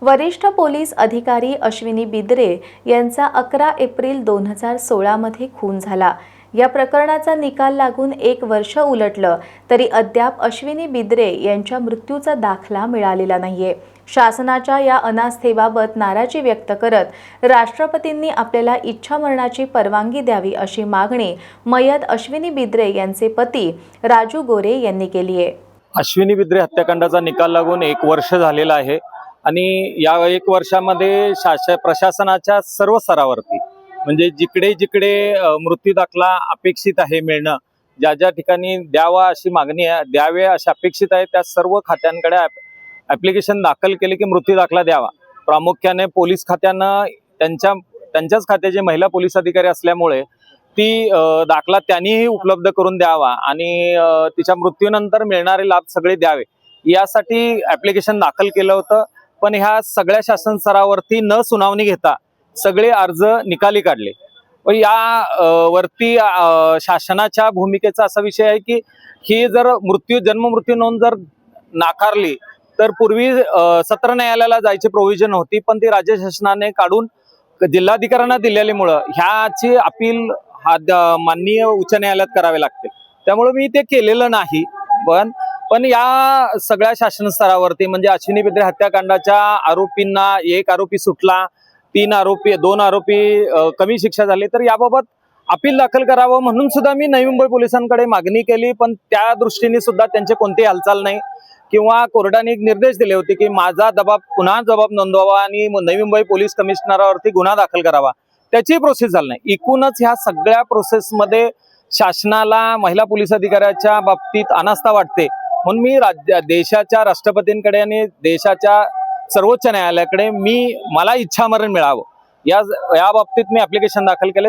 वरिष्ठ पोलीस अधिकारी अश्विनी बिद्रे यांचा 11 एप्रिल 2016 मध्ये खून झाला। या प्रकरणाचा निकाल लागून 1 वर्ष उलटलं तरी अद्याप अश्विनी बिद्रे यांच्या मृत्यूचा दाखला मिळालेला नाहीये। शासनाच्या या अनास्थेबाबत नाराजी व्यक्त करत राष्ट्रपतींनी आपल्याला इच्छामरणाची परवानगी द्यावी अशी मागणी मयत अश्विनी बिद्रे यांचे पती राजू गोरे यांनी केली आहे। अश्विनी बिद्रे हत्याकांडाचा निकाल लागून 1 वर्ष झालेला आहे आणि या 1 वर्षामध्ये प्रशासनाच्या सर्व स्तरावरती म्हणजे जिकडे जिकडे मृत्यू दाखला अपेक्षित आहे मिळणं, ज्या ज्या ठिकाणी द्यावा अशी मागणी द्यावे अशी अपेक्षित आहे त्या सर्व खात्यांकडे ॲप्लिकेशन दाखल केले की मृत्यू दाखला द्यावा। प्रामुख्याने पोलीस खात्यानं त्यांच्याच खात्याचे महिला पोलीस अधिकारी असल्यामुळे ती दाखला त्यांनीही उपलब्ध करून द्यावा आणि तिच्या मृत्यूनंतर मिळणारे लाभ सगळे द्यावे यासाठी ॲप्लिकेशन दाखल केलं होतं। पण ह्या सगळ्या शासन स्तरावरती न सुनावणी घेता सगळे अर्ज निकाली काढले व या वरती शासनाच्या भूमिकेचा असा विषय आहे की ही जर जन्ममृत्यू नोंद जर नाकारली तर पूर्वी सत्र न्यायालयाला जायची प्रोव्हिजन होती, पण ती राज्य शासनाने काढून जिल्हाधिकाऱ्यांना दिलेल्यामुळं ह्याची अपील माननीय उच्च न्यायालयात करावे लागते। त्यामुळे मी ते केलेलं नाही। पण या सगळ्या शासन स्तरावरती म्हणजे अश्विनी बिद्रे हत्याकांडाच्या आरोपींना 1 आरोपी सुटला, 2 आरोपी कमी शिक्षा झाली, तर याबाबत अपील दाखल करावं म्हणून सुद्धा मी नवी मुंबई पोलिसांकडे मागणी केली। पण त्या दृष्टीने सुद्धा त्यांचे कोणतेही हालचाल नाही किंवा कोर्टाने एक निर्देश दिले होते की माझा पुन्हा जबाब नोंदवावा आणि नवी मुंबई पोलीस कमिशनरावरती गुन्हा दाखल करावा, त्याची प्रोसेस झाली नाही। एकूणच ह्या सगळ्या प्रोसेसमध्ये शासनाला महिला पोलीस अधिकाऱ्याच्या बाबतीत अनास्था वाटते म्हणून मी देशाच्या राष्ट्रपतींकडे आणि देशाच्या सर्वोच्च न्यायालयाकडे मला इच्छामरण मिळावं या बाबतीत मी ॲप्लिकेशन दाखल केले।